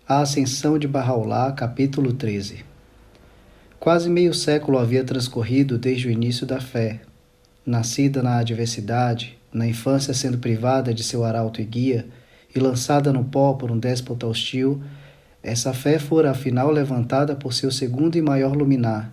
A Ascensão de Bahá'u'lláh, capítulo 13. Quase meio século havia transcorrido desde o início da fé. Nascida na adversidade, na infância sendo privada de seu arauto e guia, e lançada no pó por um déspota hostil, essa fé fora afinal levantada por seu segundo e maior luminar.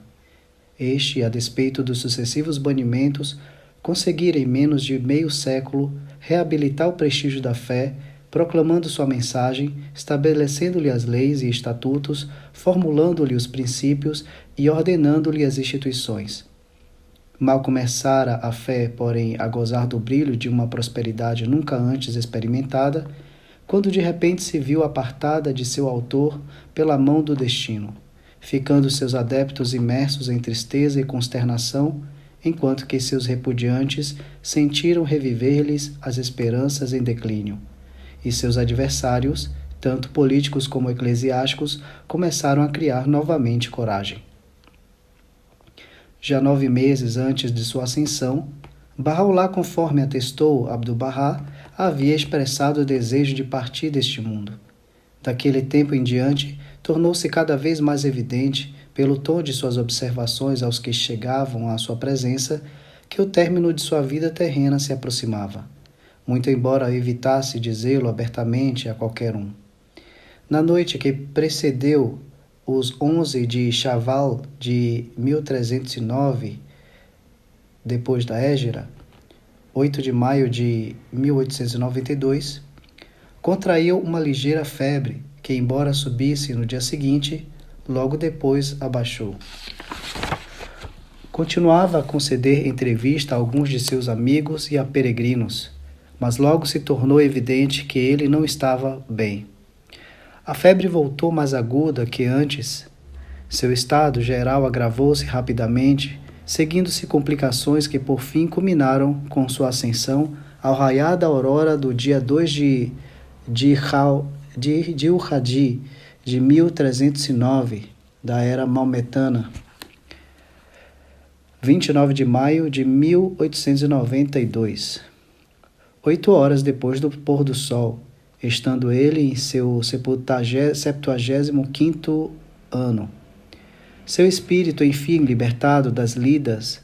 Este, a despeito dos sucessivos banimentos, conseguira em menos de meio século reabilitar o prestígio da fé, proclamando sua mensagem, estabelecendo-lhe as leis e estatutos, formulando-lhe os princípios e ordenando-lhe as instituições. Mal começara a fé, porém, a gozar do brilho de uma prosperidade nunca antes experimentada, quando de repente se viu apartada de seu autor pela mão do destino, ficando seus adeptos imersos em tristeza e consternação, enquanto que seus repudiantes sentiram reviver-lhes as esperanças em declínio. E seus adversários, tanto políticos como eclesiásticos, começaram a criar novamente coragem. Já 9 meses antes de sua ascensão, Bahá'u'lláh, conforme atestou Abdu'l-Bahá, havia expressado o desejo de partir deste mundo. Daquele tempo em diante, tornou-se cada vez mais evidente, pelo tom de suas observações aos que chegavam à sua presença, que o término de sua vida terrena se aproximava, muito embora evitasse dizê-lo abertamente a qualquer um. Na noite que precedeu os 11 de Shaval de 1309, depois da Hégira, 8 de maio de 1892, contraiu uma ligeira febre que, embora subisse no dia seguinte, logo depois abaixou. Continuava a conceder entrevista a alguns de seus amigos e a peregrinos, mas logo se tornou evidente que ele não estava bem. A febre voltou mais aguda que antes. Seu estado geral agravou-se rapidamente, seguindo-se complicações que por fim culminaram com sua ascensão ao raiar da aurora do dia 2 de Dhul-Hajj de 1309, da era maometana, 29 de maio de 1892. 8 horas depois do pôr do sol, estando ele em seu 75º ano. Seu espírito, enfim, libertado das lidas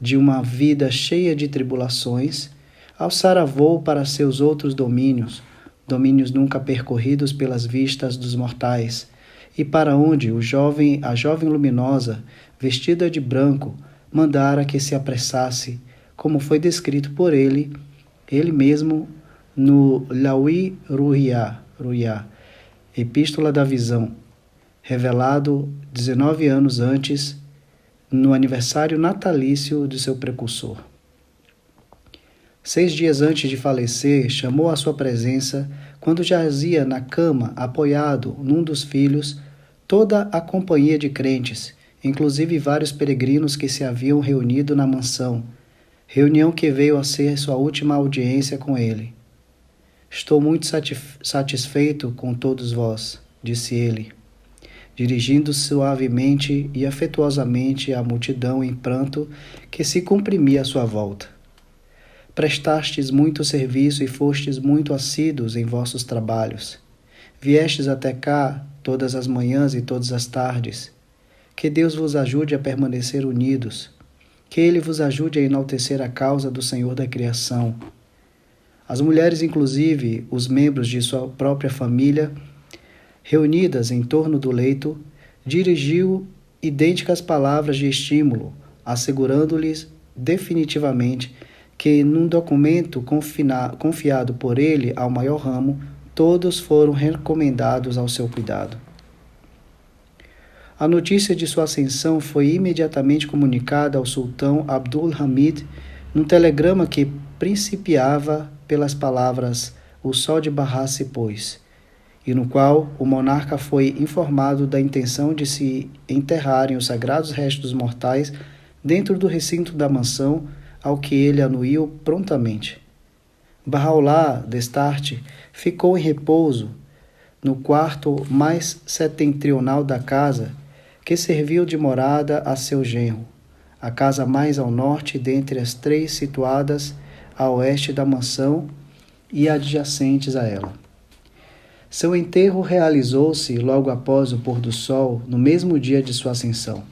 de uma vida cheia de tribulações, alçara voo para seus outros domínios nunca percorridos pelas vistas dos mortais, e para onde a jovem luminosa, vestida de branco, mandara que se apressasse, como foi descrito por ele mesmo no Lawi Ru'ya, Epístola da Visão, revelado 19 anos antes, no aniversário natalício de seu precursor. 6 dias antes de falecer, chamou à sua presença, quando jazia na cama, apoiado num dos filhos, toda a companhia de crentes, inclusive vários peregrinos que se haviam reunido na mansão, reunião que veio a ser sua última audiência com ele. Estou muito satisfeito com todos vós, disse ele, dirigindo suavemente e afetuosamente à multidão em pranto que se comprimia à sua volta. Prestastes muito serviço e fostes muito assíduos em vossos trabalhos. Viestes até cá todas as manhãs e todas as tardes. Que Deus vos ajude a permanecer unidos. Que Ele vos ajude a enaltecer a causa do Senhor da criação. As mulheres, inclusive os membros de sua própria família, reunidas em torno do leito, dirigiu idênticas palavras de estímulo, assegurando-lhes definitivamente que, num documento confiado por ele ao maior ramo, todos foram recomendados ao seu cuidado. A notícia de sua ascensão foi imediatamente comunicada ao sultão Abdul-Hamid num telegrama que principiava pelas palavras "O sol de Bahá se pôs", e no qual o monarca foi informado da intenção de se enterrarem os sagrados restos mortais dentro do recinto da mansão, ao que ele anuiu prontamente. Bahá'u'lláh, destarte, ficou em repouso no quarto mais setentrional da casa, que serviu de morada a seu genro, a casa mais ao norte dentre as 3 situadas a oeste da mansão e adjacentes a ela. Seu enterro realizou-se logo após o pôr do sol, no mesmo dia de sua ascensão.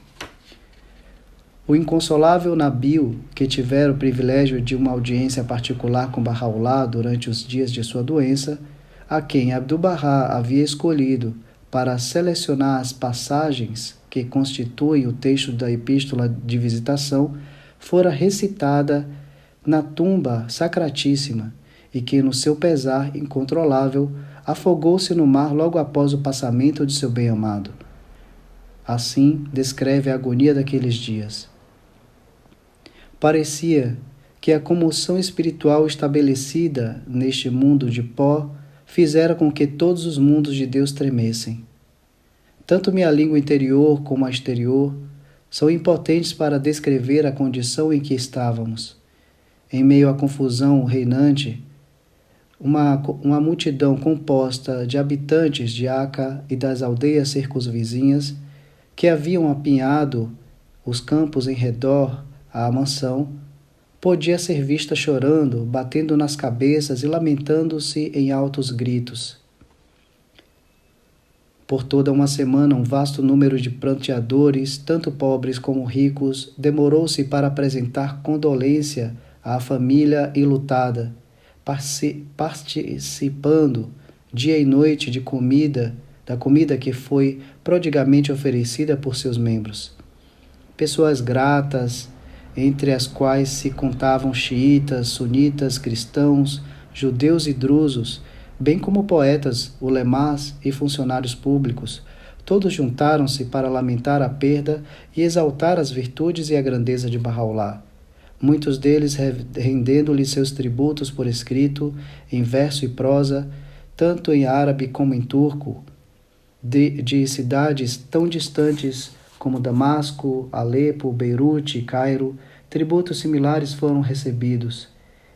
O inconsolável Nabil, que tivera o privilégio de uma audiência particular com Bahá'u'lláh durante os dias de sua doença, a quem Abdu'l-Bahá havia escolhido para selecionar as passagens que constituem o texto da Epístola de Visitação, fora recitada na tumba sacratíssima, e que, no seu pesar incontrolável, afogou-se no mar logo após o passamento de seu bem-amado. Assim descreve a agonia daqueles dias. Parecia que a comoção espiritual estabelecida neste mundo de pó fizera com que todos os mundos de Deus tremessem. Tanto minha língua interior como a exterior são impotentes para descrever a condição em que estávamos. Em meio à confusão reinante, uma multidão composta de habitantes de Aca e das aldeias circunvizinhas, que haviam apinhado os campos em redor à mansão, podia ser vista chorando, batendo nas cabeças e lamentando-se em altos gritos. Por toda uma semana, um vasto número de pranteadores, tanto pobres como ricos, demorou-se para apresentar condolência à família enlutada, participando dia e noite da comida que foi prodigamente oferecida por seus membros. Pessoas gratas, entre as quais se contavam xiitas, sunitas, cristãos, judeus e drusos, bem como poetas, ulemás e funcionários públicos, todos juntaram-se para lamentar a perda e exaltar as virtudes e a grandeza de Bahá'u'lláh. Muitos deles rendendo-lhe seus tributos por escrito, em verso e prosa, tanto em árabe como em turco, de cidades tão distantes como Damasco, Alepo, Beirute e Cairo, tributos similares foram recebidos.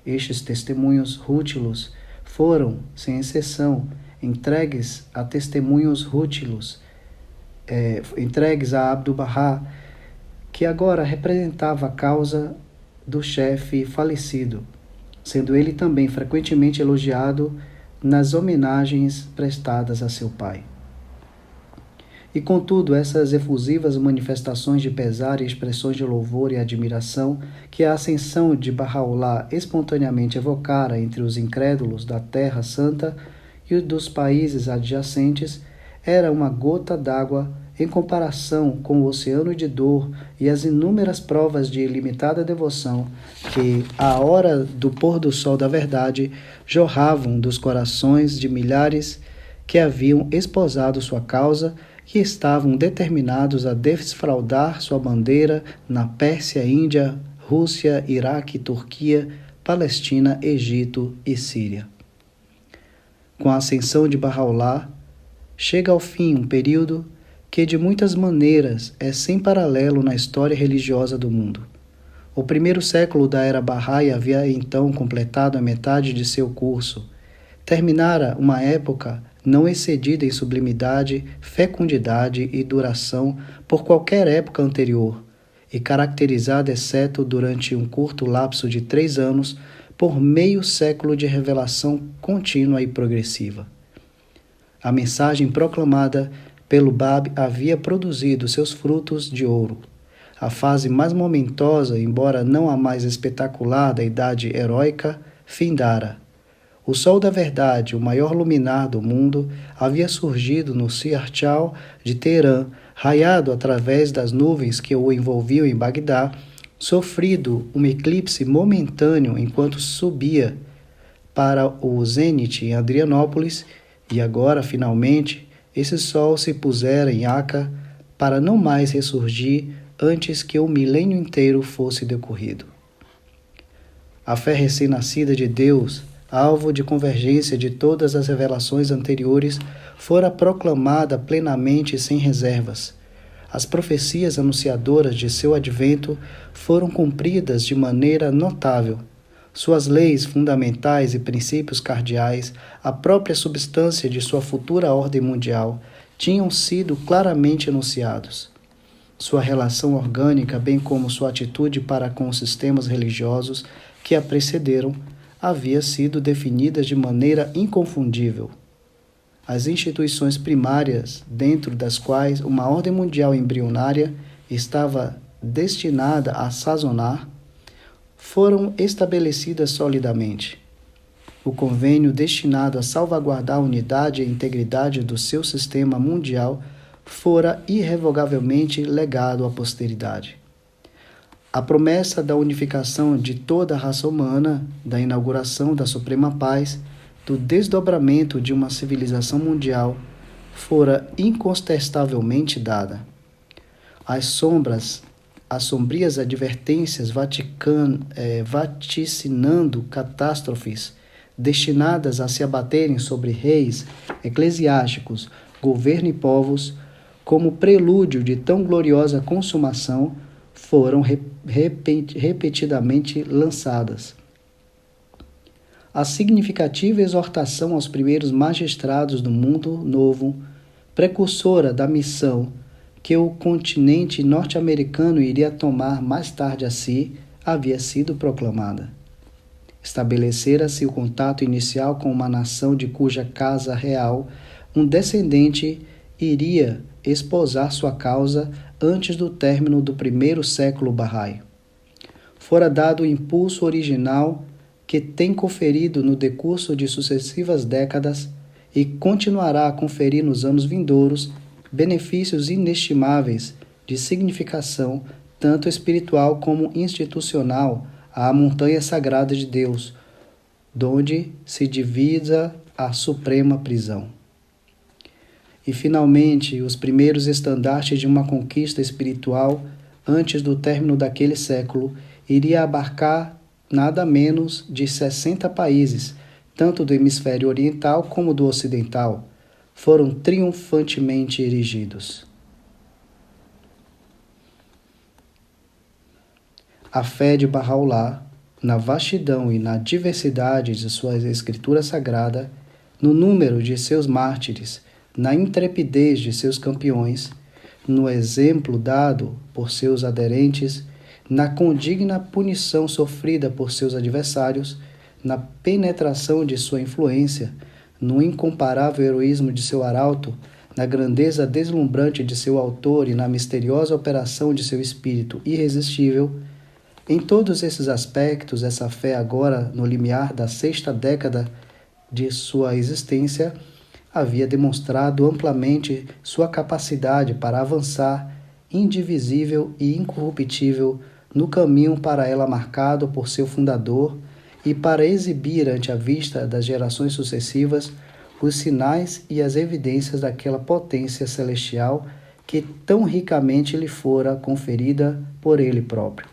Estes testemunhos rútilos foram, sem exceção, entregues a Abdu'l-Bahá, que agora representava a causa do chefe falecido, sendo ele também frequentemente elogiado nas homenagens prestadas a seu pai. E contudo, essas efusivas manifestações de pesar e expressões de louvor e admiração que a ascensão de Bahá'u'lláh espontaneamente evocara entre os incrédulos da Terra Santa e dos países adjacentes era uma gota d'água em comparação com o oceano de dor e as inúmeras provas de ilimitada devoção que, à hora do pôr do sol da verdade, jorravam dos corações de milhares que haviam esposado sua causa e estavam determinados a desfraldar sua bandeira na Pérsia, Índia, Rússia, Iraque, Turquia, Palestina, Egito e Síria. Com a ascensão de Bahá'u'lláh, chega ao fim um período que de muitas maneiras é sem paralelo na história religiosa do mundo. O primeiro século da era Bahá'í havia então completado a metade de seu curso. Terminara uma época não excedida em sublimidade, fecundidade e duração por qualquer época anterior, e caracterizada, exceto durante um curto lapso de 3 anos, por meio século de revelação contínua e progressiva. A mensagem proclamada pelo Bab havia produzido seus frutos de ouro. A fase mais momentosa, embora não a mais espetacular da idade heróica, findara. O sol da verdade, o maior luminar do mundo, havia surgido no Siarchal de Teherã, raiado através das nuvens que o envolviam em Bagdá, sofrido um eclipse momentâneo enquanto subia para o zênite em Adrianópolis, e agora, finalmente, esse sol se pusera em Aca para não mais ressurgir antes que o milênio inteiro fosse decorrido. A fé recém-nascida de Deus, alvo de convergência de todas as revelações anteriores, fora proclamada plenamente e sem reservas. As profecias anunciadoras de seu advento foram cumpridas de maneira notável. Suas leis fundamentais e princípios cardeais, a própria substância de sua futura ordem mundial, tinham sido claramente enunciados. Sua relação orgânica, bem como sua atitude para com os sistemas religiosos que a precederam, havia sido definidas de maneira inconfundível. as instituições primárias dentro das quais uma ordem mundial embrionária estava destinada a sazonar, foram estabelecidas solidamente. O convênio destinado a salvaguardar a unidade e a integridade do seu sistema mundial fora irrevogavelmente legado à posteridade. A promessa da unificação de toda a raça humana, da inauguração da suprema paz, do desdobramento de uma civilização mundial, fora incontestavelmente dada. As sombrias advertências vaticinando catástrofes destinadas a se abaterem sobre reis, eclesiásticos, governo e povos, como prelúdio de tão gloriosa consumação, foram repetidamente lançadas. A significativa exortação aos primeiros magistrados do mundo novo, precursora da missão que o continente norte-americano iria tomar mais tarde a si, havia sido proclamada. Estabelecera-se o contato inicial com uma nação de cuja casa real um descendente iria esposar sua causa antes do término do primeiro século Bahá'í. Fora dado o impulso original que tem conferido no decurso de sucessivas décadas e continuará a conferir nos anos vindouros benefícios inestimáveis de significação tanto espiritual como institucional à montanha sagrada de Deus, donde se divisa a suprema prisão. E, finalmente, os primeiros estandartes de uma conquista espiritual, antes do término daquele século, iria abarcar nada menos de 60 países, tanto do hemisfério oriental como do ocidental, foram triunfantemente erigidos. A fé de Bahá'u'lláh, na vastidão e na diversidade de sua escritura sagrada, no número de seus mártires, na intrepidez de seus campeões, no exemplo dado por seus aderentes, na condigna punição sofrida por seus adversários, na penetração de sua influência, no incomparável heroísmo de seu arauto, na grandeza deslumbrante de seu autor e na misteriosa operação de seu espírito irresistível. Em todos esses aspectos, essa fé, agora no limiar da 6ª década de sua existência, havia demonstrado amplamente sua capacidade para avançar, indivisível e incorruptível, no caminho para ela marcado por seu fundador e para exibir ante a vista das gerações sucessivas os sinais e as evidências daquela potência celestial que tão ricamente lhe fora conferida por ele próprio.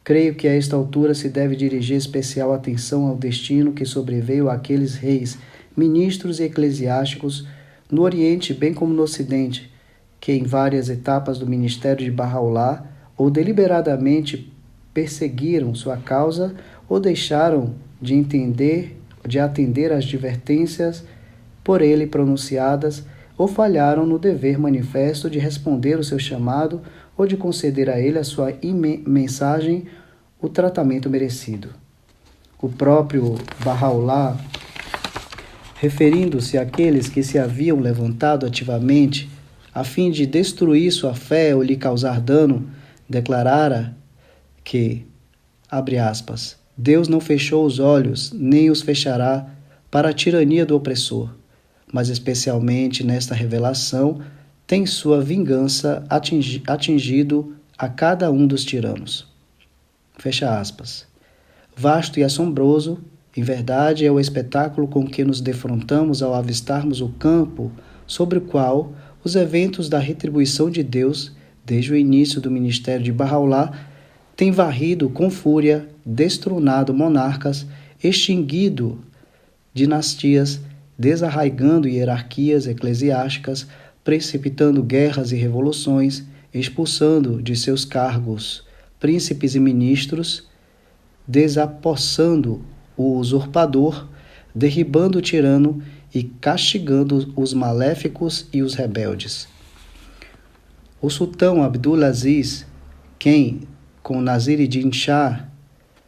Creio que a esta altura se deve dirigir especial atenção ao destino que sobreveio àqueles reis, ministros e eclesiásticos no Oriente bem como no Ocidente, que em várias etapas do ministério de Bahá'u'lláh ou deliberadamente perseguiram sua causa ou deixaram de atender às advertências por ele pronunciadas ou falharam no dever manifesto de responder o seu chamado ou de conceder a ele a sua mensagem o tratamento merecido. O próprio Bahá'u'lláh, referindo-se àqueles que se haviam levantado ativamente a fim de destruir sua fé ou lhe causar dano, declarara que, abre aspas, Deus não fechou os olhos, nem os fechará para a tirania do opressor, mas especialmente nesta revelação tem sua vingança atingido a cada um dos tiranos. Fecha aspas. Vasto e assombroso, em verdade, é o espetáculo com que nos defrontamos ao avistarmos o campo sobre o qual os eventos da retribuição de Deus, desde o início do ministério de Bahá'u'lláh, têm varrido com fúria, destronado monarcas, extinguido dinastias, desarraigando hierarquias eclesiásticas, precipitando guerras e revoluções, expulsando de seus cargos príncipes e ministros, desapossando o usurpador, derribando o tirano e castigando os maléficos e os rebeldes. O sultão Abdul-Aziz, quem, com Nasir-ed-Din Shah,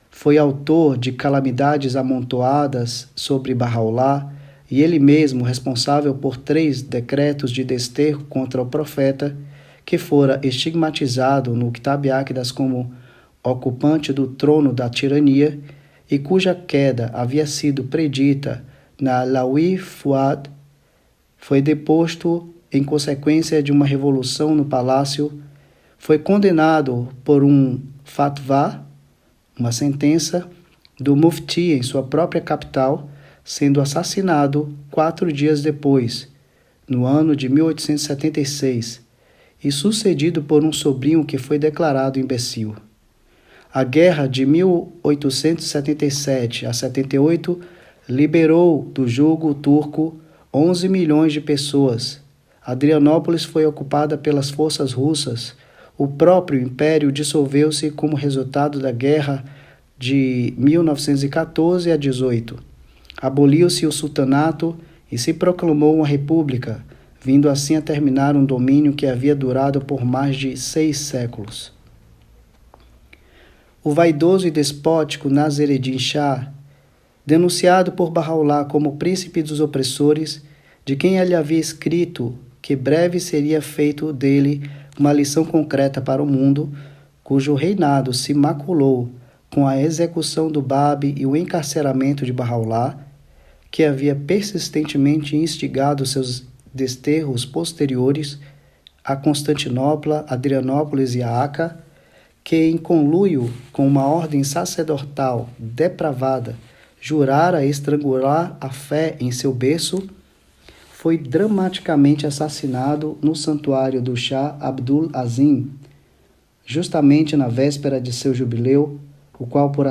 foi autor de calamidades amontoadas sobre Bahá'u'lláh e ele mesmo responsável por 3 decretos de desterro contra o profeta, que fora estigmatizado no Kitab Aqdas como ocupante do trono da tirania e cuja queda havia sido predita na Lawi Fuad, foi deposto em consequência de uma revolução no palácio, foi condenado por um fatwa, uma sentença, do mufti em sua própria capital, sendo assassinado 4 dias depois, no ano de 1876, e sucedido por um sobrinho que foi declarado imbecil. A guerra de 1877 a 78 liberou do jugo turco 11 milhões de pessoas. Adrianópolis foi ocupada pelas forças russas. O próprio império dissolveu-se como resultado da guerra de 1914 a 18. Aboliu-se o sultanato e se proclamou uma república, vindo assim a terminar um domínio que havia durado por mais de 6 séculos. O vaidoso e despótico Nasreddin Shah, denunciado por Bahá'u'lláh como príncipe dos opressores, de quem ele havia escrito que breve seria feito dele uma lição concreta para o mundo, cujo reinado se maculou com a execução do Báb e o encarceramento de Bahá'u'lláh, que havia persistentemente instigado seus desterros posteriores a Constantinopla, Adrianópolis e a Aca, que, em conluio com uma ordem sacerdotal depravada, jurara estrangular a fé em seu berço, foi dramaticamente assassinado no santuário do Shah Abdul Azim, justamente na véspera de seu jubileu, o qual, por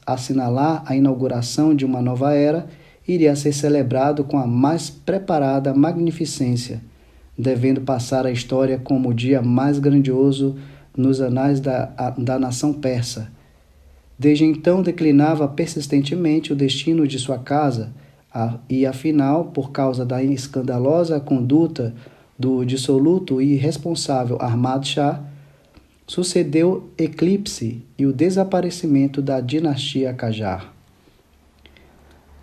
assinalar a inauguração de uma nova era, iria ser celebrado com a mais preparada magnificência, devendo passar à história como o dia mais grandioso nos anais da nação persa. Desde então declinava persistentemente o destino de sua casa e, afinal, por causa da escandalosa conduta do dissoluto e irresponsável Ahmad Shah, sucedeu eclipse e o desaparecimento da dinastia Qajar.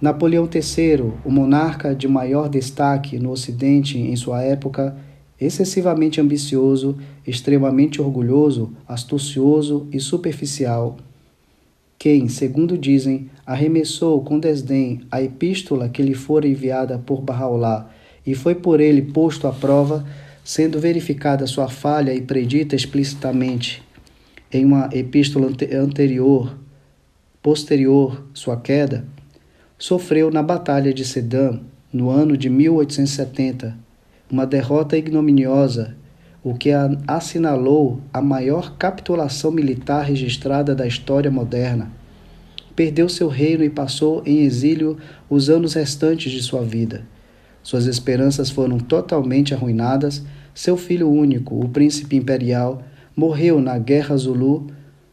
Napoleão III, o monarca de maior destaque no Ocidente em sua época, excessivamente ambicioso, extremamente orgulhoso, astucioso e superficial, quem, segundo dizem, arremessou com desdém a epístola que lhe fora enviada por Bahá'u'lláh e foi por ele posto à prova, sendo verificada sua falha e predita explicitamente em uma epístola posterior sua queda, sofreu na Batalha de Sedan, no ano de 1870, uma derrota ignominiosa, o que assinalou a maior capitulação militar registrada da história moderna. Perdeu seu reino e passou em exílio os anos restantes de sua vida. Suas esperanças foram totalmente arruinadas. Seu filho único, o príncipe imperial, morreu na Guerra Zulu,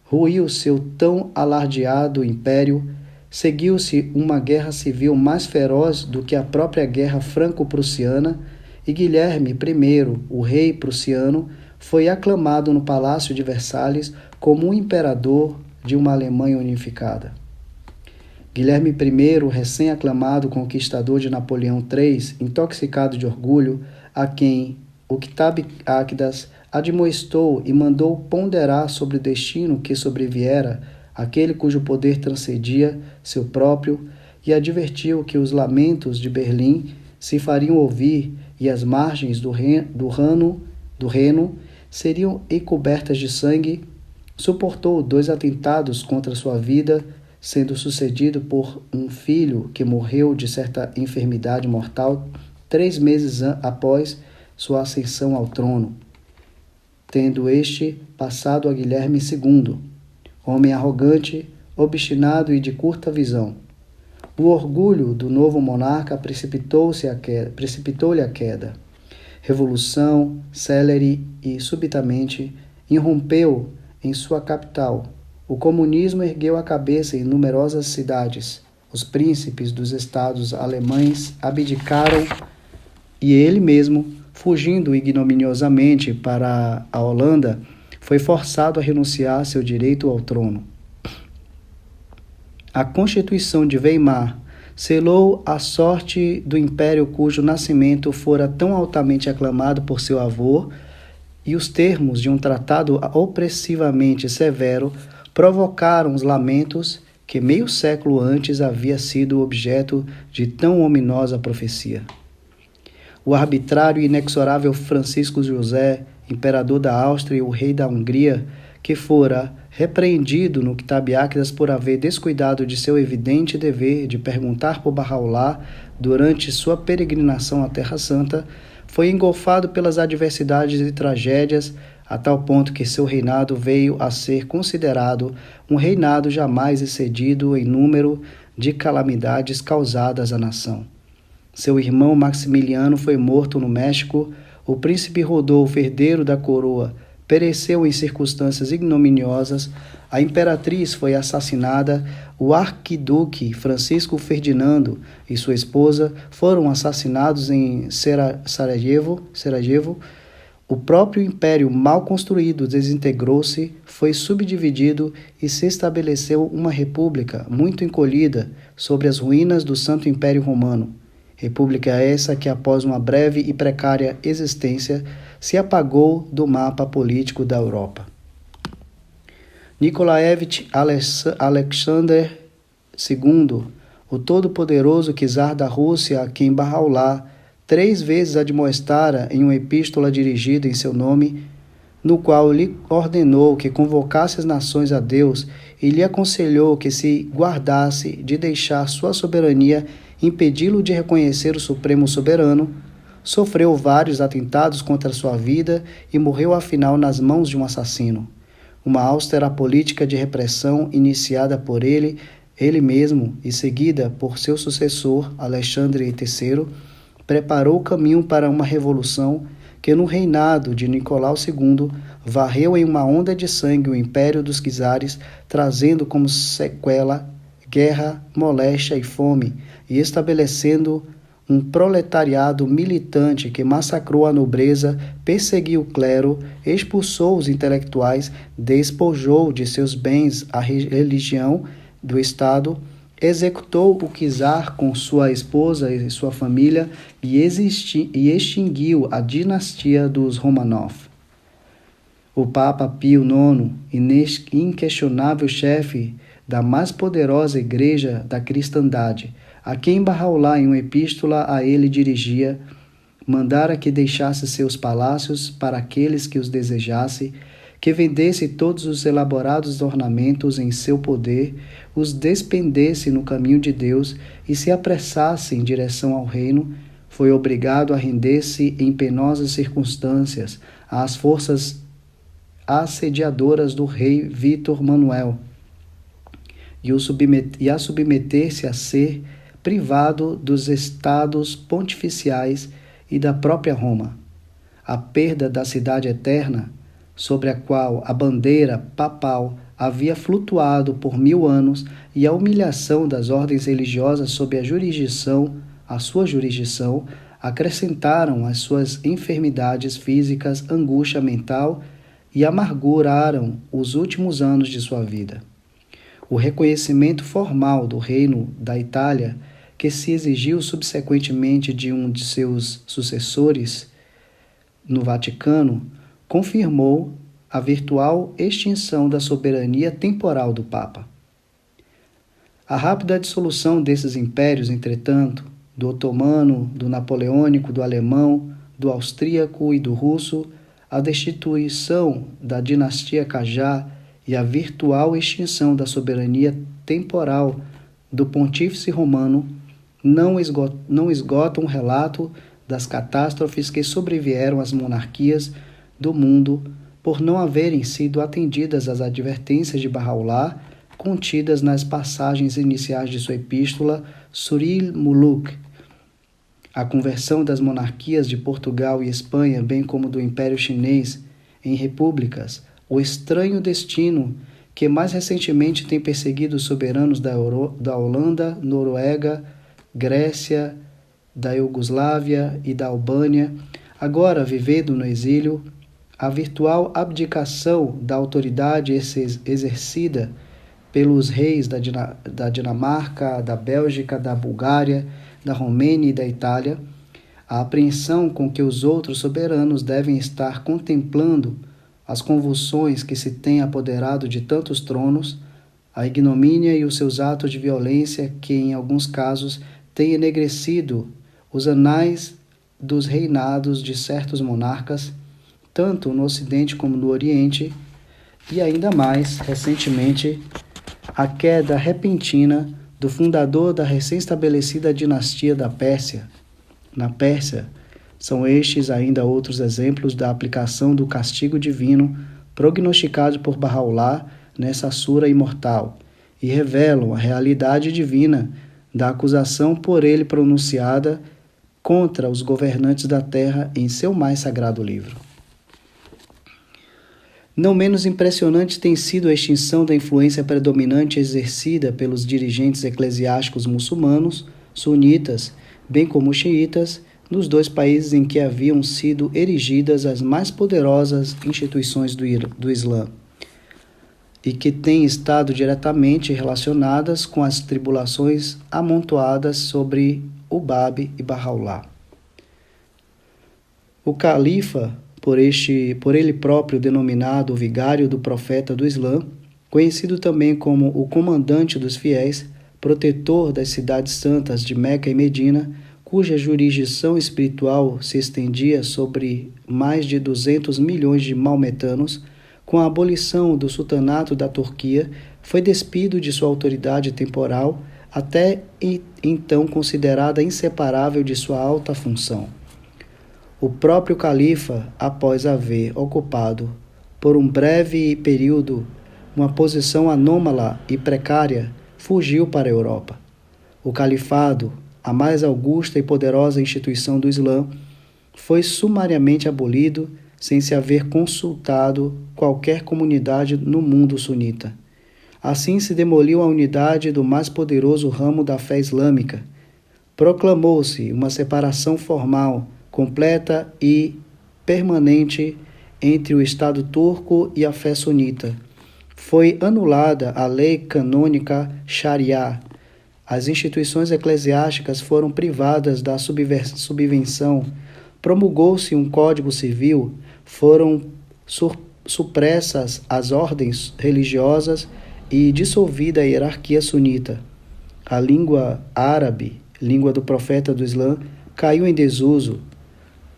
ruiu seu tão alardeado império. Seguiu-se uma guerra civil mais feroz do que a própria guerra franco-prussiana, e Guilherme I, o rei prussiano, foi aclamado no Palácio de Versalhes como o imperador de uma Alemanha unificada. Guilherme I, recém-aclamado conquistador de Napoleão III, intoxicado de orgulho, a quem o Kitab Aqdas admoestou e mandou ponderar sobre o destino que sobreviera aquele cujo poder transcendia seu próprio, e advertiu que os lamentos de Berlim se fariam ouvir e as margens do Reno seriam encobertas de sangue, suportou 2 atentados contra sua vida, sendo sucedido por um filho que morreu de certa enfermidade mortal 3 meses após sua ascensão ao trono, tendo este passado a Guilherme II, homem arrogante, obstinado e de curta visão. O orgulho do novo monarca precipitou-lhe a queda. Revolução, célere e subitamente, irrompeu em sua capital. O comunismo ergueu a cabeça em numerosas cidades. Os príncipes dos estados alemães abdicaram e ele mesmo, fugindo ignominiosamente para a Holanda, foi forçado a renunciar seu direito ao trono. A Constituição de Weimar, selou a sorte do império cujo nascimento fora tão altamente aclamado por seu avô, e os termos de um tratado opressivamente severo provocaram os lamentos que meio século antes havia sido objeto de tão ominosa profecia. O arbitrário e inexorável Francisco José, imperador da Áustria e o rei da Hungria, que fora repreendido no Quitabiactas por haver descuidado de seu evidente dever de perguntar por Bahá'u'lláh durante sua peregrinação à Terra Santa, foi engolfado pelas adversidades e tragédias, a tal ponto que seu reinado veio a ser considerado um reinado jamais excedido em número de calamidades causadas à nação. Seu irmão Maximiliano foi morto no México, o príncipe Rodolfo, herdeiro da coroa, pereceu em circunstâncias ignominiosas, a imperatriz foi assassinada, o arquiduque Francisco Ferdinando e sua esposa foram assassinados em Sarajevo. O próprio império mal construído desintegrou-se, foi subdividido e se estabeleceu uma república muito encolhida sobre as ruínas do Santo Império Romano. República essa que, após uma breve e precária existência, se apagou do mapa político da Europa. Nikolaevich Alexander II, o todo-poderoso czar da Rússia, a quem Bahá'u'lláh 3 vezes admoestara em uma epístola dirigida em seu nome, no qual lhe ordenou que convocasse as nações a Deus e lhe aconselhou que se guardasse de deixar sua soberania impedi-lo de reconhecer o Supremo Soberano, sofreu vários atentados contra sua vida e morreu afinal nas mãos de um assassino. Uma austera política de repressão iniciada por ele mesmo e seguida por seu sucessor, Alexandre III, preparou o caminho para uma revolução que no reinado de Nicolau II varreu em uma onda de sangue o império dos czares, trazendo como sequela guerra, moléstia e fome, e estabelecendo um proletariado militante que massacrou a nobreza, perseguiu o clero, expulsou os intelectuais, despojou de seus bens a religião do Estado, executou o czar com sua esposa e sua família e extinguiu a dinastia dos Romanov. O Papa Pio IX, inquestionável chefe da mais poderosa igreja da cristandade, a quem Bahá'u'lláh, em uma epístola a ele dirigia, mandara que deixasse seus palácios para aqueles que os desejasse, que vendesse todos os elaborados ornamentos em seu poder, os despendesse no caminho de Deus e se apressasse em direção ao reino, foi obrigado a render-se em penosas circunstâncias às forças assediadoras do rei Vítor Manuel e a submeter-se a ser privado dos estados pontificiais e da própria Roma. A perda da cidade eterna, sobre a qual a bandeira papal havia flutuado por 1000 anos, e a humilhação das ordens religiosas sob a sua jurisdição, acrescentaram às suas enfermidades físicas angústia mental e amarguraram os últimos anos de sua vida. O reconhecimento formal do reino da Itália, que se exigiu subsequentemente de um de seus sucessores no Vaticano, confirmou a virtual extinção da soberania temporal do Papa. A rápida dissolução desses impérios, entretanto, do otomano, do napoleônico, do alemão, do austríaco e do russo, a destituição da dinastia Qajar e a virtual extinção da soberania temporal do pontífice romano não esgotam o relato das catástrofes que sobrevieram às monarquias do mundo por não haverem sido atendidas às advertências de Bahá'u'lláh contidas nas passagens iniciais de sua epístola Suril Muluk. A conversão das monarquias de Portugal e Espanha, bem como do Império Chinês, em repúblicas, o estranho destino que mais recentemente tem perseguido os soberanos da Holanda, Noruega, Grécia, da Iugoslávia e da Albânia, agora vivendo no exílio, a virtual abdicação da autoridade exercida pelos reis da Dinamarca, da Bélgica, da Bulgária, da Romênia e da Itália, a apreensão com que os outros soberanos devem estar contemplando as convulsões que se têm apoderado de tantos tronos, a ignomínia e os seus atos de violência que, em alguns casos, têm enegrecido os anais dos reinados de certos monarcas, tanto no Ocidente como no Oriente, e ainda mais, recentemente, a queda repentina do fundador da recém-estabelecida dinastia da Pérsia. Na Pérsia, são estes ainda outros exemplos da aplicação do castigo divino prognosticado por Bahá'u'lláh nessa sura imortal, e revelam a realidade divina da acusação por ele pronunciada contra os governantes da terra em seu mais sagrado livro. Não menos impressionante tem sido a extinção da influência predominante exercida pelos dirigentes eclesiásticos muçulmanos, sunitas, bem como xiitas, nos dois países em que haviam sido erigidas as mais poderosas instituições do Islã, e que têm estado diretamente relacionadas com as tribulações amontoadas sobre o Báb e Bahá'u'lláh. O califa, por ele próprio denominado o vigário do profeta do Islã, conhecido também como o comandante dos fiéis, protetor das cidades santas de Meca e Medina, cuja jurisdição espiritual se estendia sobre mais de 200 milhões de maometanos, com a abolição do sultanato da Turquia, foi despido de sua autoridade temporal, até então considerada inseparável de sua alta função. O próprio califa, após haver ocupado, por um breve período, uma posição anômala e precária, fugiu para a Europa. O califado, a mais augusta e poderosa instituição do Islã, foi sumariamente abolido sem se haver consultado qualquer comunidade no mundo sunita. Assim se demoliu a unidade do mais poderoso ramo da fé islâmica. Proclamou-se uma separação formal, completa e permanente entre o Estado turco e a fé sunita. Foi anulada a lei canônica Sharia. As instituições eclesiásticas foram privadas da subvenção. Promulgou-se um código civil. Foram supressas as ordens religiosas e dissolvida a hierarquia sunita. A língua árabe, língua do profeta do Islã, caiu em desuso.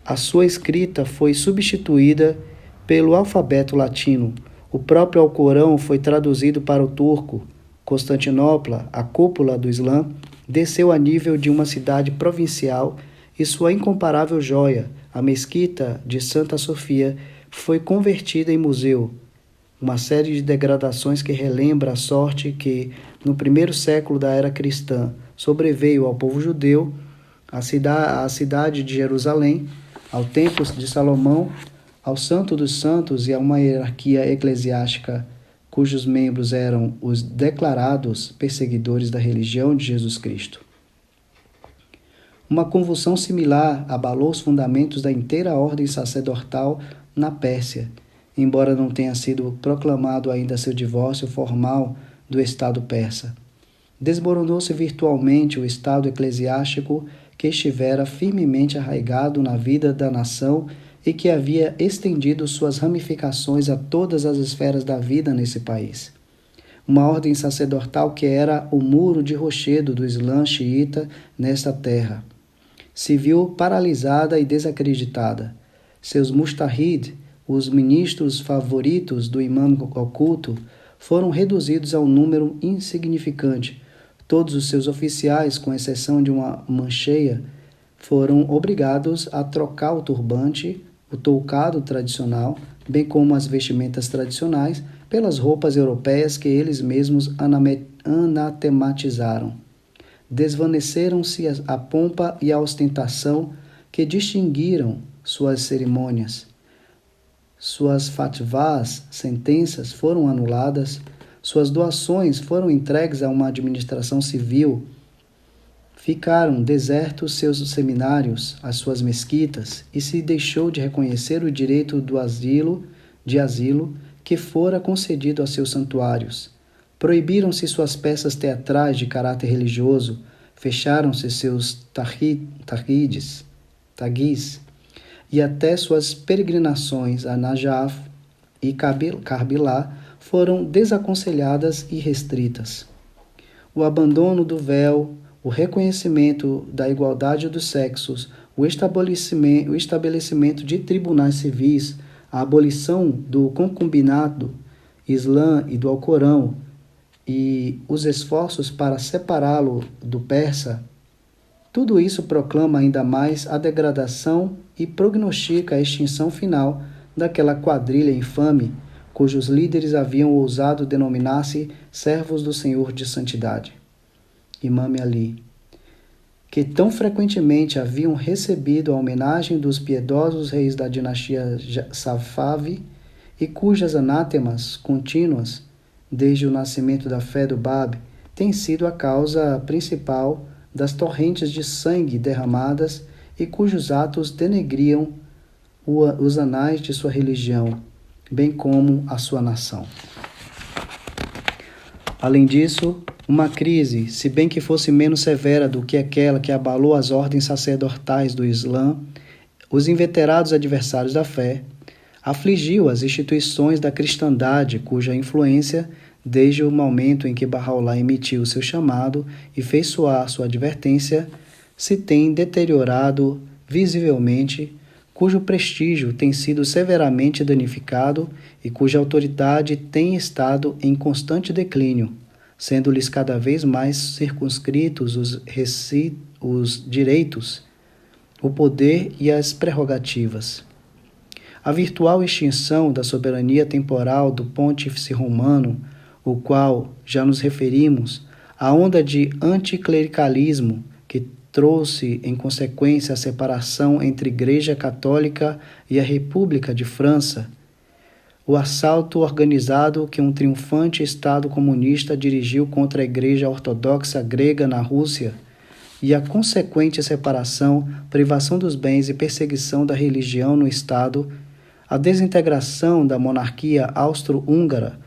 A sua escrita foi substituída pelo alfabeto latino. O próprio Alcorão foi traduzido para o turco. Constantinopla, a cúpula do Islã, desceu a nível de uma cidade provincial e sua incomparável joia, a mesquita de Santa Sofia, foi convertida em museu. Uma série de degradações que relembra a sorte que, no primeiro século da era cristã, sobreveio ao povo judeu, à cidade de Jerusalém, ao templo de Salomão, ao Santo dos Santos e a uma hierarquia eclesiástica cujos membros eram os declarados perseguidores da religião de Jesus Cristo. Uma convulsão similar abalou os fundamentos da inteira ordem sacerdotal na Pérsia, embora não tenha sido proclamado ainda seu divórcio formal do Estado persa. Desmoronou-se virtualmente o Estado eclesiástico que estivera firmemente arraigado na vida da nação e que havia estendido suas ramificações a todas as esferas da vida nesse país. Uma ordem sacerdotal que era o muro de rochedo do Islã xiita nesta terra. Se viu paralisada e desacreditada. Seus mustahid, os ministros favoritos do imã oculto, foram reduzidos a um número insignificante. Todos os seus oficiais, com exceção de uma mancheia, foram obrigados a trocar o turbante, o toucado tradicional, bem como as vestimentas tradicionais, pelas roupas europeias que eles mesmos anatematizaram. Desvaneceram-se a pompa e a ostentação que distinguiram suas cerimônias. Suas fatvás, sentenças, foram anuladas, suas doações foram entregues a uma administração civil. Ficaram desertos seus seminários, as suas mesquitas, e se deixou de reconhecer o direito de asilo que fora concedido a seus santuários. Proibiram-se suas peças teatrais de caráter religioso, fecharam-se seus taguis, e até suas peregrinações a Najaf e Karbila foram desaconselhadas e restritas. O abandono do véu, o reconhecimento da igualdade dos sexos, o estabelecimento de tribunais civis, a abolição do concubinato islã e do Alcorão e os esforços para separá-lo do persa, tudo isso proclama ainda mais a degradação e prognostica a extinção final daquela quadrilha infame cujos líderes haviam ousado denominar-se servos do Senhor de Santidade, Imam Ali, que tão frequentemente haviam recebido a homenagem dos piedosos reis da dinastia Safavi e cujas anátemas contínuas, desde o nascimento da fé do Bab, têm sido a causa principal das torrentes de sangue derramadas e cujos atos denegriam os anais de sua religião, bem como a sua nação. Além disso, uma crise, se bem que fosse menos severa do que aquela que abalou as ordens sacerdotais do Islã, os inveterados adversários da fé, afligiu as instituições da cristandade, cuja influência, desde o momento em que Bahá'u'lláh emitiu seu chamado e fez soar sua advertência, se tem deteriorado visivelmente, cujo prestígio tem sido severamente danificado e cuja autoridade tem estado em constante declínio, sendo-lhes cada vez mais circunscritos os direitos, o poder e as prerrogativas. A virtual extinção da soberania temporal do pontífice romano, o qual já nos referimos, a onda de anticlericalismo que trouxe em consequência a separação entre a Igreja Católica e a República de França, o assalto organizado que um triunfante Estado comunista dirigiu contra a Igreja Ortodoxa grega na Rússia e a consequente separação, privação dos bens e perseguição da religião no Estado, a desintegração da monarquia austro-húngara,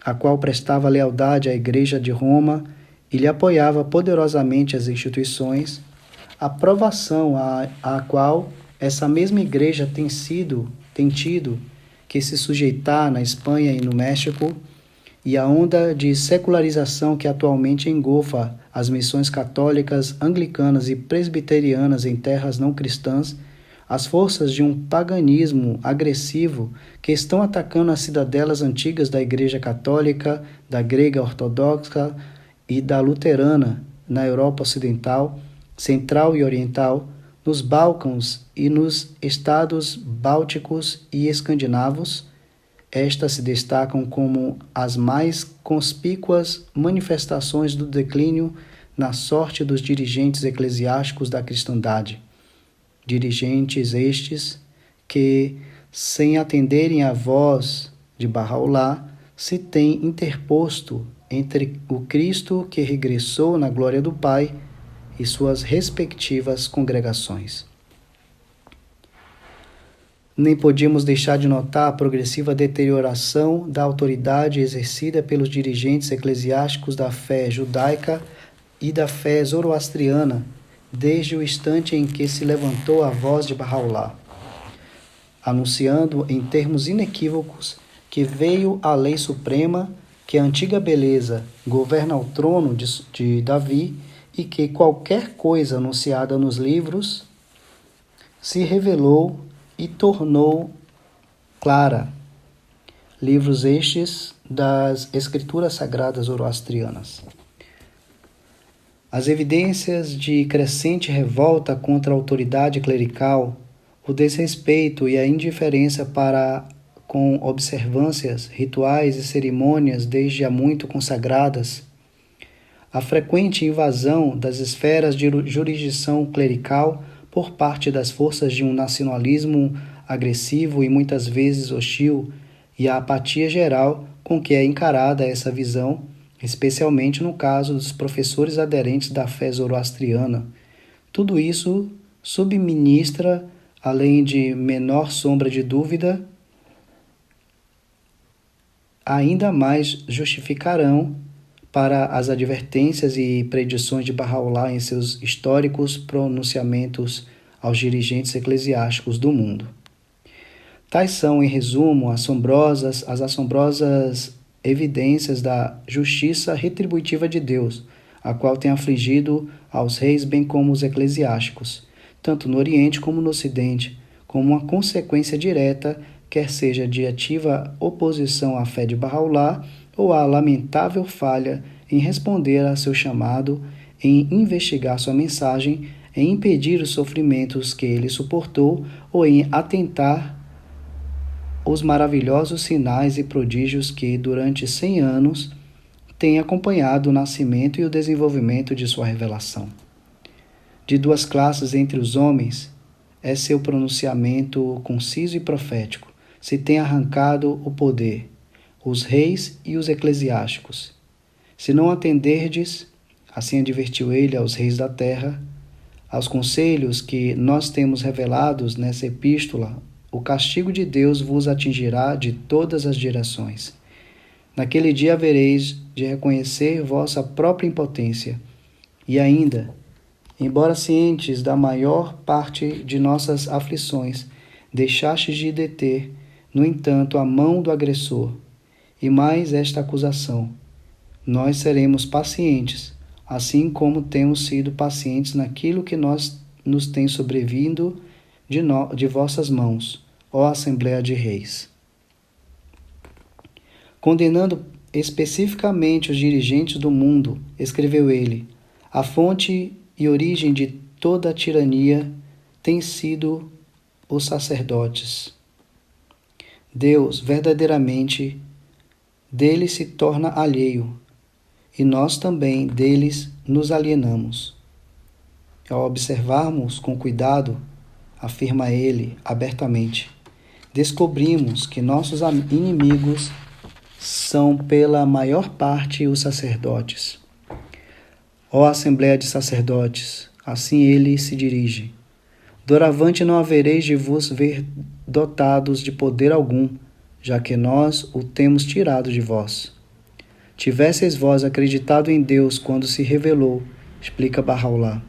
a qual prestava lealdade à Igreja de Roma e lhe apoiava poderosamente as instituições, a provação à qual essa mesma Igreja tem tido que se sujeitar na Espanha e no México, e a onda de secularização que atualmente engolfa as missões católicas, anglicanas e presbiterianas em terras não cristãs, as forças de um paganismo agressivo que estão atacando as cidadelas antigas da Igreja Católica, da Grega Ortodoxa e da Luterana na Europa Ocidental, Central e Oriental, nos Balcãs e nos estados bálticos e escandinavos. Estas se destacam como as mais conspícuas manifestações do declínio na sorte dos dirigentes eclesiásticos da cristandade. Dirigentes estes que, sem atenderem à voz de Bahá'u'lláh, se têm interposto entre o Cristo que regressou na glória do Pai e suas respectivas congregações. Nem podíamos deixar de notar a progressiva deterioração da autoridade exercida pelos dirigentes eclesiásticos da fé judaica e da fé zoroastriana, desde o instante em que se levantou a voz de Bahá'u'lláh, anunciando em termos inequívocos que veio a lei suprema, que a antiga beleza governa o trono de Davi e que qualquer coisa anunciada nos livros se revelou e tornou clara. Livros estes das Escrituras Sagradas Zoroastrianas. As evidências de crescente revolta contra a autoridade clerical, o desrespeito e a indiferença para com observâncias, rituais e cerimônias desde há muito consagradas, a frequente invasão das esferas de jurisdição clerical por parte das forças de um nacionalismo agressivo e muitas vezes hostil, e a apatia geral com que é encarada essa visão, especialmente no caso dos professores aderentes da fé zoroastriana. Tudo isso subministra, além de menor sombra de dúvida, ainda mais justificarão para as advertências e predições de Bahá'u'lláh em seus históricos pronunciamentos aos dirigentes eclesiásticos do mundo. Tais são, em resumo, as assombrosas evidências da justiça retributiva de Deus, a qual tem afligido aos reis bem como os eclesiásticos, tanto no Oriente como no Ocidente, como uma consequência direta, quer seja de ativa oposição à fé de Bahá'u'lláh ou à lamentável falha em responder a seu chamado, em investigar sua mensagem, em impedir os sofrimentos que ele suportou ou em atentar os maravilhosos sinais e prodígios que, durante 100 anos, têm acompanhado o nascimento e o desenvolvimento de sua revelação. De duas classes entre os homens, é seu pronunciamento conciso e profético, se tem arrancado o poder, os reis e os eclesiásticos. Se não atenderdes, assim advertiu ele aos reis da terra, aos conselhos que nós temos revelados nessa epístola, o castigo de Deus vos atingirá de todas as direções. Naquele dia havereis de reconhecer vossa própria impotência. E ainda, embora cientes da maior parte de nossas aflições, deixastes de deter, no entanto, a mão do agressor. E mais esta acusação: nós seremos pacientes, assim como temos sido pacientes naquilo que nos tem sobrevindo de vossas mãos, ó Assembleia de Reis. Condenando especificamente os dirigentes do mundo, escreveu ele: a fonte e origem de toda a tirania tem sido os sacerdotes. Deus, verdadeiramente, deles se torna alheio, e nós também deles nos alienamos. Ao observarmos com cuidado, afirma ele abertamente, descobrimos que nossos inimigos são pela maior parte os sacerdotes. Ó Assembleia de Sacerdotes, assim ele se dirige. Doravante não havereis de vos ver dotados de poder algum, já que nós o temos tirado de vós. Tivesseis vós acreditado em Deus quando se revelou, explica Bahá'u'lláh.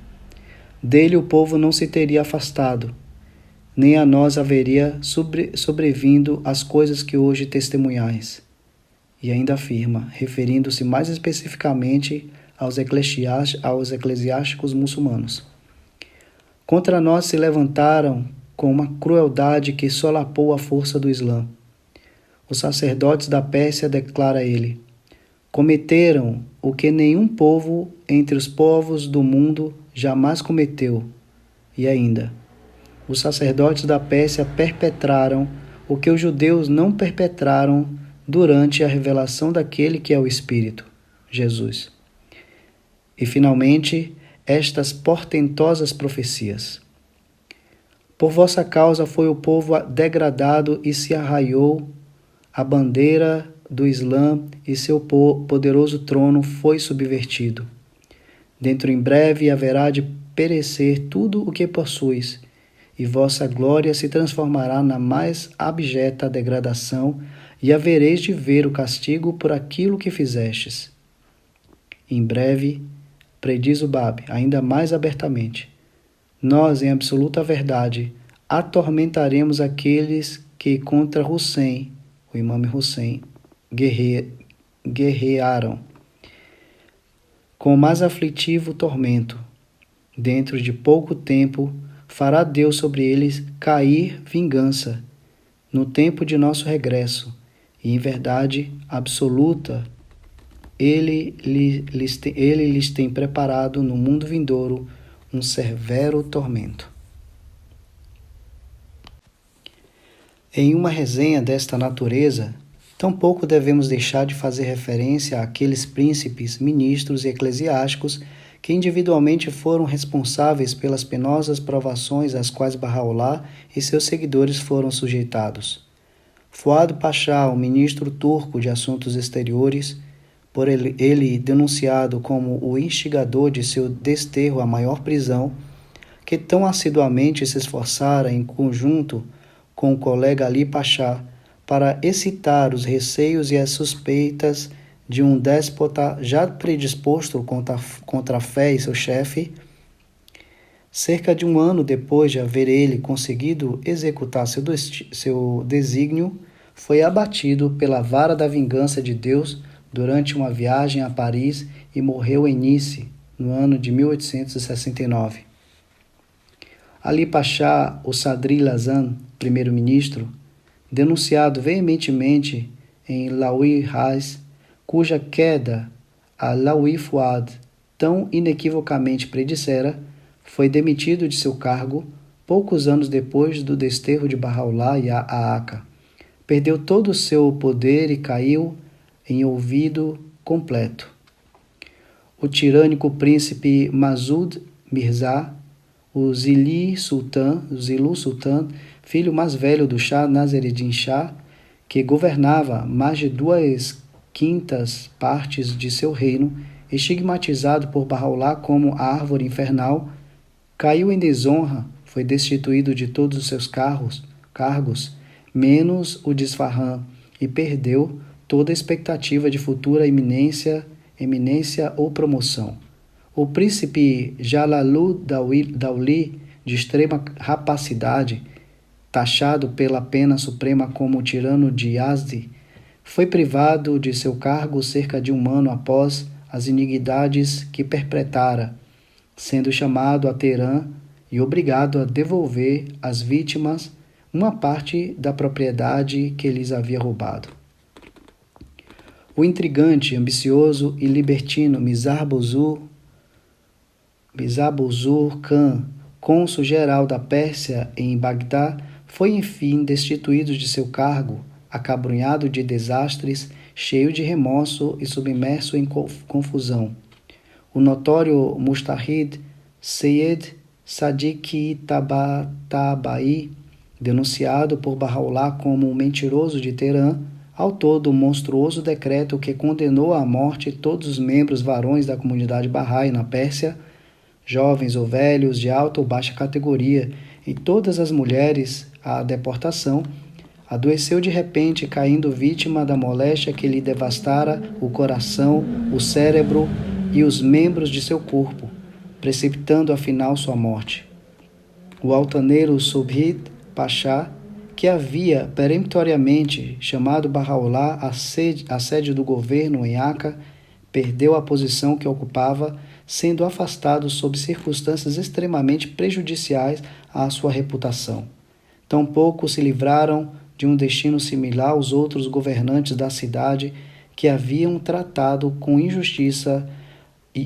Dele o povo não se teria afastado, nem a nós haveria sobrevindo as coisas que hoje testemunhais. E ainda afirma, referindo-se mais especificamente aos eclesiásticos muçulmanos. Contra nós se levantaram com uma crueldade que solapou a força do Islã. Os sacerdotes da Pérsia, declara ele, cometeram o que nenhum povo entre os povos do mundo jamais cometeu. E ainda, os sacerdotes da Pérsia perpetraram o que os judeus não perpetraram durante a revelação daquele que é o Espírito, Jesus. E, finalmente, estas portentosas profecias. Por vossa causa foi o povo degradado e se arraiou a bandeira do Islã e seu poderoso trono foi subvertido. Dentro em breve haverá de perecer tudo o que possuis, e vossa glória se transformará na mais abjeta degradação, e havereis de ver o castigo por aquilo que fizestes. Em breve, prediz o Báb, ainda mais abertamente, nós, em absoluta verdade, atormentaremos aqueles que contra Hussein, o imame Hussein, guerrearam com o mais aflitivo tormento. Dentro de pouco tempo, fará Deus sobre eles cair vingança, no tempo de nosso regresso, e em verdade absoluta, Ele lhes tem preparado no mundo vindouro um severo tormento. Em uma resenha desta natureza, tampouco devemos deixar de fazer referência àqueles príncipes, ministros e eclesiásticos que individualmente foram responsáveis pelas penosas provações às quais Bahá'u'lláh e seus seguidores foram sujeitados. Fuad Pasha, o ministro turco de Assuntos Exteriores, por ele denunciado como o instigador de seu desterro à maior prisão, que tão assiduamente se esforçara em conjunto com o colega Ali Pasha para excitar os receios e as suspeitas de um déspota já predisposto contra a fé e seu chefe, cerca de um ano depois de haver ele conseguido executar seu desígnio, foi abatido pela vara da vingança de Deus durante uma viagem a Paris e morreu em Nice, no ano de 1869. Ali Pasha, o Sadri Lazan, primeiro-ministro, denunciado veementemente em Laoui Rais, cuja queda a Laoui Fuad tão inequivocamente predissera, foi demitido de seu cargo poucos anos depois do desterro de Bahá'u'lláh e Aaka. Perdeu todo o seu poder e caiu em olvido completo. O tirânico príncipe Masud Mirza, o Zilu Sultan, filho mais velho do Shah Nassereddin Shah, que governava mais de 2/5 partes de seu reino, estigmatizado por Bahá'u'lláh como a árvore infernal, caiu em desonra, foi destituído de todos os seus cargos, menos o de Isfahan, e perdeu toda a expectativa de futura eminência ou promoção. O príncipe Jalal-ud-Dawla, de extrema rapacidade, taxado pela pena suprema como tirano de Yazd, foi privado de seu cargo cerca de um ano após as iniquidades que perpetrara, sendo chamado a Teherã e obrigado a devolver às vítimas uma parte da propriedade que lhes havia roubado. O intrigante, ambicioso e libertino Mizar Bozur Khan, cônsul-geral da Pérsia em Bagdá, foi enfim destituído de seu cargo, acabrunhado de desastres, cheio de remorso e submerso em confusão. O notório Mujtahid Sayyid Sadiq Tabatabai, denunciado por Bahá'u'lláh como um mentiroso de Teherã, autor do monstruoso decreto que condenou à morte todos os membros varões da comunidade Bahá'í na Pérsia, jovens ou velhos, de alta ou baixa categoria, e todas as mulheres à deportação, adoeceu de repente, caindo vítima da moléstia que lhe devastara o coração, o cérebro e os membros de seu corpo, precipitando afinal sua morte. O altaneiro Subhid Pasha, que havia peremptoriamente chamado Bahá'u'lláh à sede do governo em Aca, perdeu a posição que ocupava, sendo afastado sob circunstâncias extremamente prejudiciais à sua reputação. Tampouco se livraram de um destino similar aos outros governantes da cidade que haviam tratado com injustiça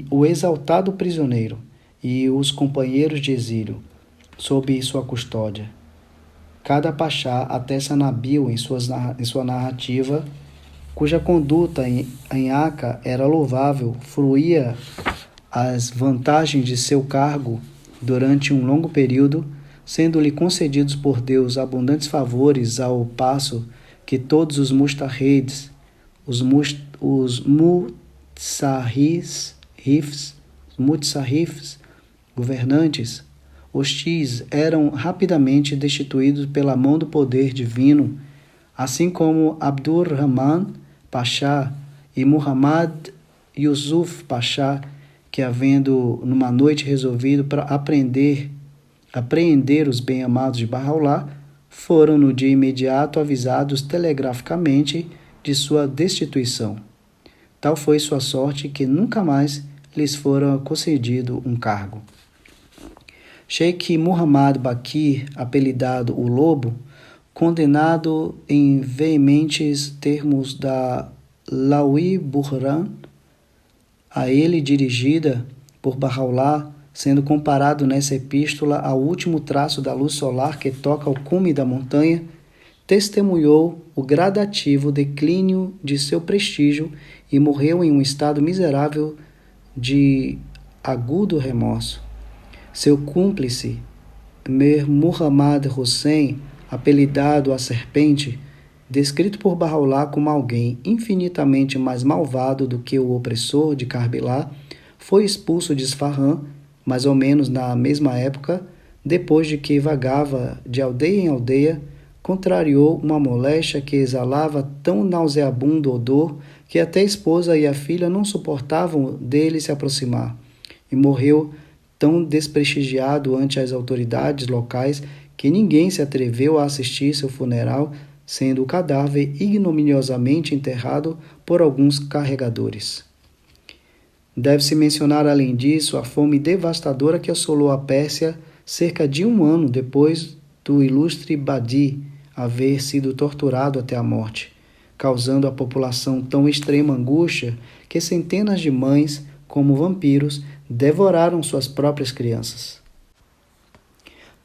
o exaltado prisioneiro e os companheiros de exílio, sob sua custódia. Cada pachá atesta Nabil em sua narrativa, cuja conduta em Aca era louvável, fruía as vantagens de seu cargo durante um longo período, sendo-lhe concedidos por Deus abundantes favores, ao passo que todos os mustahids, os mutsahifs, governantes, hostis, eram rapidamente destituídos pela mão do poder divino, assim como Abdur-Rahman Pasha e Muhammad Yusuf Pasha, que, havendo numa noite resolvido para apreender os bem-amados de Bahá'u'lláh, foram no dia imediato avisados telegraficamente de sua destituição. Tal foi sua sorte que nunca mais lhes fora concedido um cargo. Sheikh Muhammad Baqir, apelidado o Lobo, condenado em veementes termos da Laoui Burhan, a ele dirigida por Bahá'u'lláh, sendo comparado nessa epístola ao último traço da luz solar que toca ao cume da montanha, testemunhou o gradativo declínio de seu prestígio e morreu em um estado miserável de agudo remorso. Seu cúmplice, Mir Muhammad Hussein, apelidado a Serpente, descrito por Bahá'u'lláh como alguém infinitamente mais malvado do que o opressor de Karbala, foi expulso de Isfahan, mais ou menos na mesma época, depois de que vagava de aldeia em aldeia, contrariou uma moléstia que exalava tão nauseabundo odor que até a esposa e a filha não suportavam dele se aproximar, e morreu tão desprestigiado ante as autoridades locais que ninguém se atreveu a assistir seu funeral, sendo o cadáver ignominiosamente enterrado por alguns carregadores. Deve-se mencionar, além disso, a fome devastadora que assolou a Pérsia cerca de 1 ano depois do ilustre Badi haver sido torturado até a morte, causando à população tão extrema angústia que centenas de mães, como vampiros, devoraram suas próprias crianças.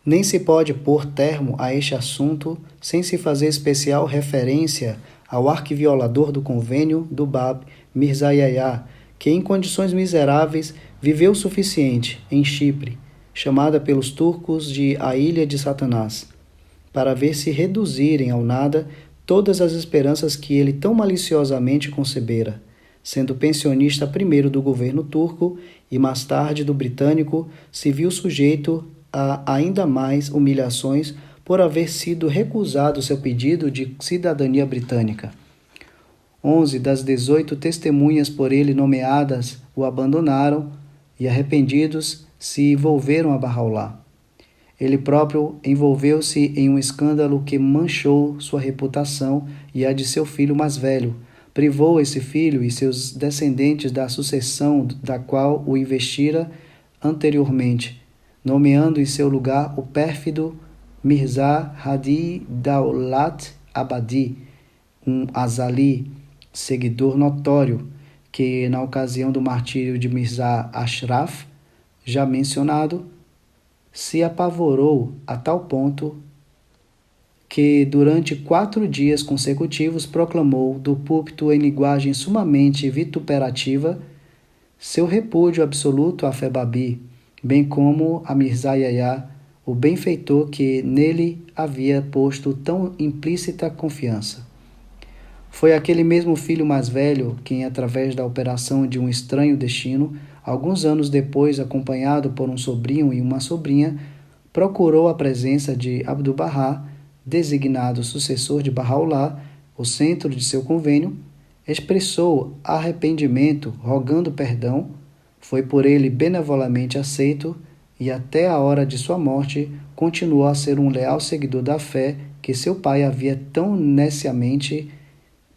Nem se pode pôr termo a este assunto sem se fazer especial referência ao arquiviolador do convênio do Bab, Mirza Yahya, que em condições miseráveis viveu o suficiente em Chipre, chamada pelos turcos de a Ilha de Satanás, para ver se reduzirem ao nada todas as esperanças que ele tão maliciosamente concebera, sendo pensionista primeiro do governo turco e mais tarde do britânico, se viu sujeito a ainda mais humilhações por haver sido recusado seu pedido de cidadania britânica. 11 das 18 testemunhas por ele nomeadas o abandonaram e, arrependidos, se volveram a Bahá'u'lláh. Ele próprio envolveu-se em um escândalo que manchou sua reputação e a de seu filho mais velho, privou esse filho e seus descendentes da sucessão da qual o investira anteriormente, nomeando em seu lugar o pérfido Mirza Hadi Daulat Abadi, um Azali, seguidor notório, que na ocasião do martírio de Mirza Ashraf, já mencionado, se apavorou a tal ponto que durante 4 dias consecutivos proclamou do púlpito em linguagem sumamente vituperativa seu repúdio absoluto à fé Babi, bem como a Mirza Yahya, o benfeitor que nele havia posto tão implícita confiança. Foi aquele mesmo filho mais velho quem, através da operação de um estranho destino, alguns anos depois, acompanhado por um sobrinho e uma sobrinha, procurou a presença de Abdu'l-Bahá, designado sucessor de Bahá'u'lláh, o centro de seu convênio, expressou arrependimento, rogando perdão, foi por ele benevolamente aceito e até a hora de sua morte continuou a ser um leal seguidor da fé que seu pai havia tão neciamente,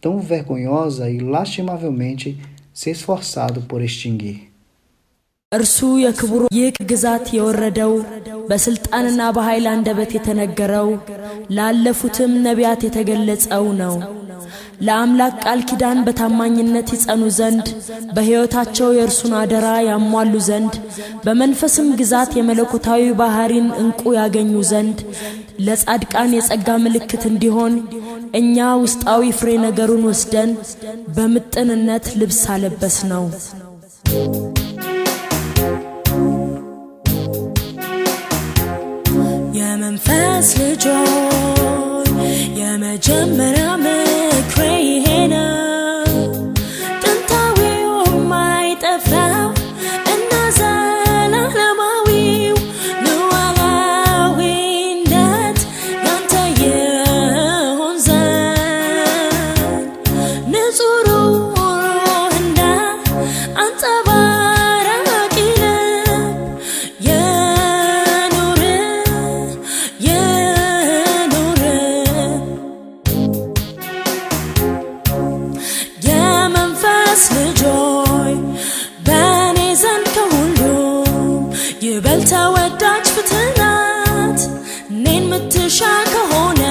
tão vergonhosa e lastimavelmente se esforçado por extinguir. እርሱ የክብሩ ግዛት የወረደው በስልጣንና በኃይል አንደበት የተነገረው ላለፉትም ነቢያት የተገለጸው ነው። ለአምላክ ቃል ኪዳን በታማኝነት ይጸኑ ዘንድ በሕይወታቸው የእርሱን አደራ ያሟሉ ዘንድ በመንፈስም ግዛት የመለኮታዊ ባህሪን እንቁ ያገኙ ዘንድ ለጻድቃን የጸጋ ምልክት እንዲሆን እኛ ውስጣዊ ፍሬ ነገሩን ወስደን በምጥንነት ልብስ አለበስ ነው። የመንፈስ ልጆች የመጀመሪያ ምክሬ ይሄ ነው። ጥንታዊው ማይጠፋው እና ዘላለማዊው ሉዓላዊነት ያንተ ይሆን ዘንድ ንጹሕ ሩህና አንጸባራቂ ልጆይ በኔ ዘንድ ከሁሉ ይበልጥ ተወዳጅ ፍትናት እኔን ምትሻ ከሆነ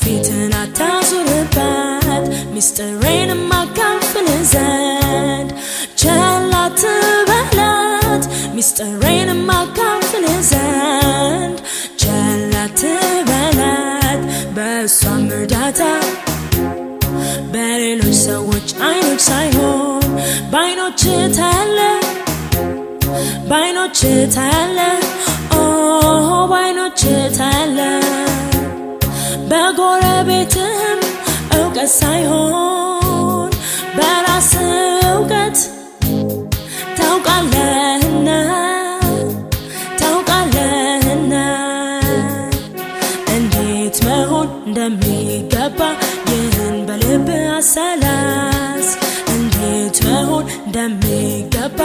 ፊትን አታዙርባት ሚስጥሬን ማካፍል ዘንድ ቸል አትበላት ሚስጥሬን ማካፍል ዘንድ ቸል አትበላት በእሷም እርዳታ በሌሎች ሰዎች አይኖች ሳይሆን በአይኖች ታያለ በአይኖች ታያለ ኦ በአይኖች ታያለ በጎረቤትም እውቀት ሳይሆን በራስ እውቀት ታውቃለህና እንዴት ትሆን እንደሚገባ ይህን በልብ አሰላስ እንዴት መሆን እንደሚገባ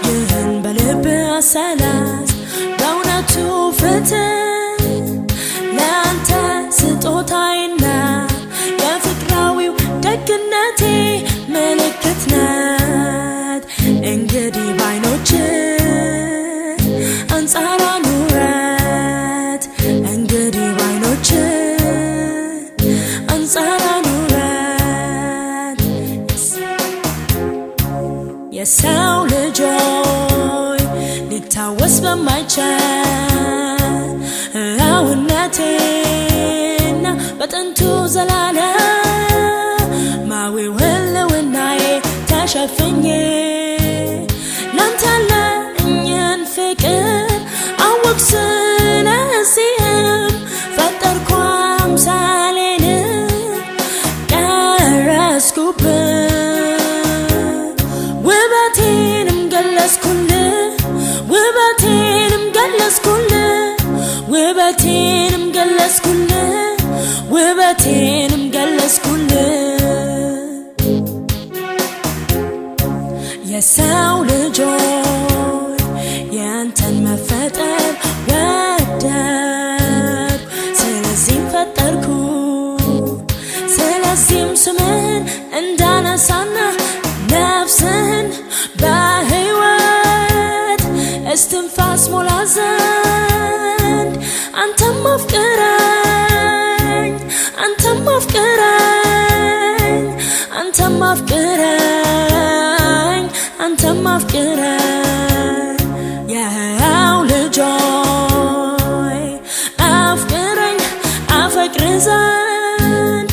ይህን በልብ አሰላስ በእውነቱ ፍትህ ለአንተ ስጦታዬና የፍቅራዊው ደግነቴ ምልክት ናት እንግዲህ ባይኖች አንጻር ኑረት እንግዲህ ባይኖች አንጻር ኑረት የሰው ልጆይ ሊታወስ በማይቻል ሕያውነቴና በጥንቱ ዘላለማዊው ህልውናዬ ተሸፍኜ ላንተ ያለኝን ፍቅር አወቅ ስለዚህም ፈጠርኩ አምሳሌን ቀረስኩብህ ውበቴንም ገለጽኩልህ ውበቴንም ገለጽኩልህ ውበቴንም ገለጽኩልህ ውበቴንም ገለጽኩልህ የሰው ልጆች ያንተን መፈጠር ወደድ ስለዚህም ፈጠርኩ ስለዚህም ስምህን እንዳነሳና ነፍስህን በሕይወት እስትንፋስ ሞላ ዘንድ አንተም አፍቅረኝ አንተም አፍቅረኝ አንተም አፍቅረኝ አንተም አፍቅረኝ የሕያው ልጆይ አፍቅረኝ አፈቅር ዘንድ